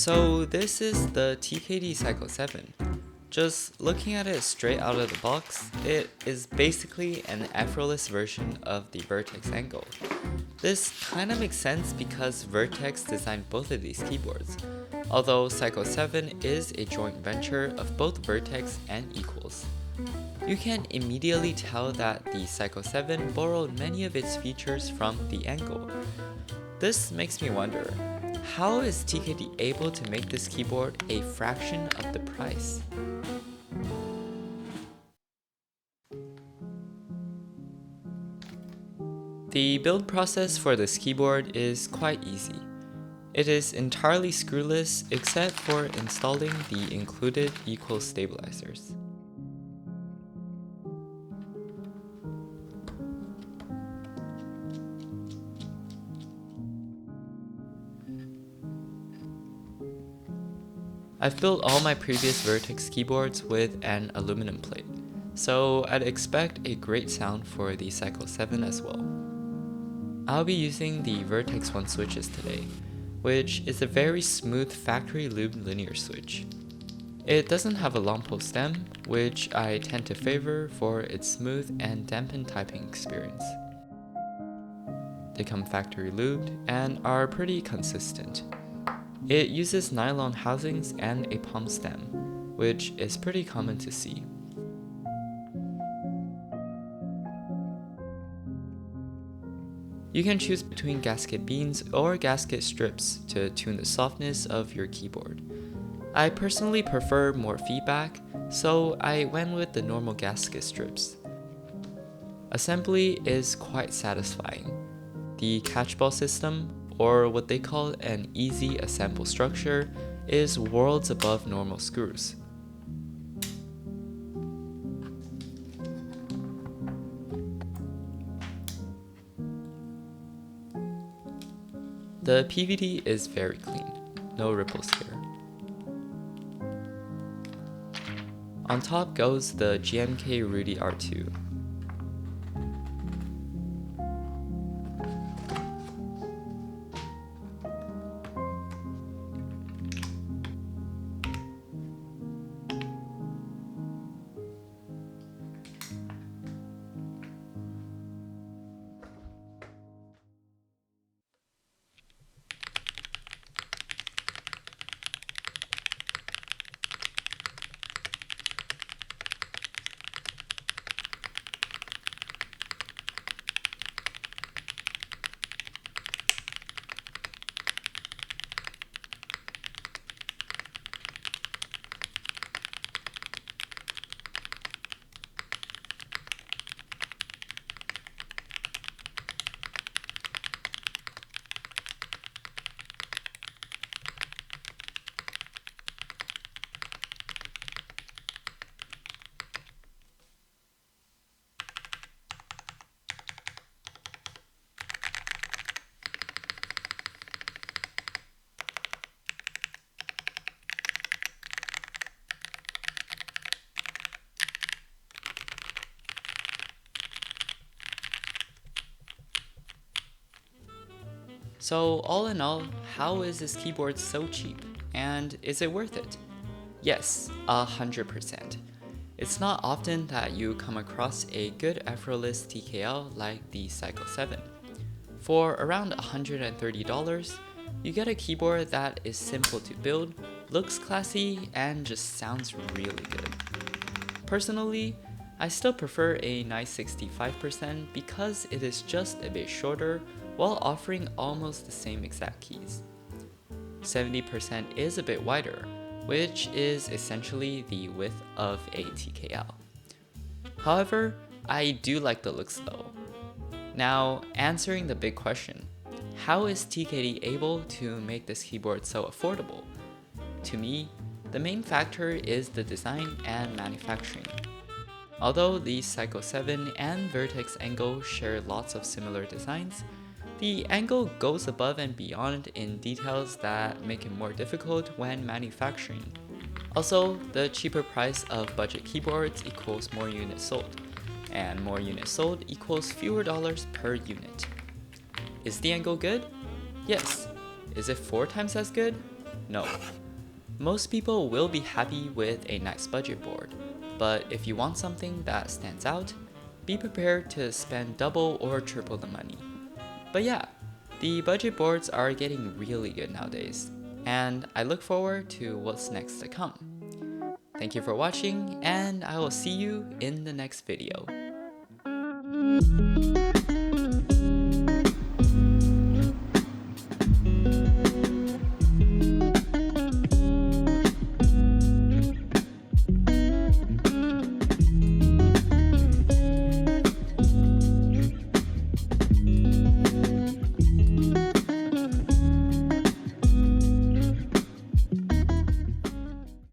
So this is the TKD Cycle 7. Just looking at it straight out of the box, it is basically an effortless version of the Vertex Angle. This kind of makes sense because Vertex designed both of these keyboards, although Cycle 7 is a joint venture of both Vertex and Equals. You can immediately tell that the Cycle 7 borrowed many of its features from the Angle. This makes me wonder, how is TKD able to make this keyboard a fraction of the price? The build process for this keyboard is quite easy. It is entirely screwless except for installing the included Equals stabilizers. I've built all my previous Vertex keyboards with an aluminum plate, so I'd expect a great sound for the Cycle 7 as well. I'll be using the Vertex 1 switches today, which is a very smooth factory lubed linear switch. It doesn't have a long pull stem, which I tend to favor for its smooth and dampened typing experience. They come factory lubed and are pretty consistent. It uses nylon housings and a palm stem, which is pretty common to see. You can choose between gasket beans or gasket strips to tune the softness of your keyboard. I personally prefer more feedback, so I went with the normal gasket strips. Assembly is quite satisfying. The catchball system, or what they call an easy assemble structure, is worlds above normal screws. The PVD is very clean, no ripples here. On top goes the GMK Rudy R2. So all in all, how is this keyboard so cheap? And is it worth it? Yes, 100%. It's not often that you come across a good effortless TKL like the Cycle 7. For around $130, you get a keyboard that is simple to build, looks classy, and just sounds really good. Personally, I still prefer a nice 65% because it is just a bit shorter while offering almost the same exact keys. 70% is a bit wider, which is essentially the width of a TKL. However, I do like the looks though. Now, answering the big question, how is TKD able to make this keyboard so affordable? To me, the main factor is the design and manufacturing. Although the Cycle 7 and Vertex Angle share lots of similar designs, the Angle goes above and beyond in details that make it more difficult when manufacturing. Also, the cheaper price of budget keyboards equals more units sold, and more units sold equals fewer dollars per unit. Is the Angle good? Yes. Is it 4 times as good? No. Most people will be happy with a nice budget board, but if you want something that stands out, be prepared to spend double or triple the money. But yeah, the budget boards are getting really good nowadays, and I look forward to what's next to come. Thank you for watching, and I will see you in the next video.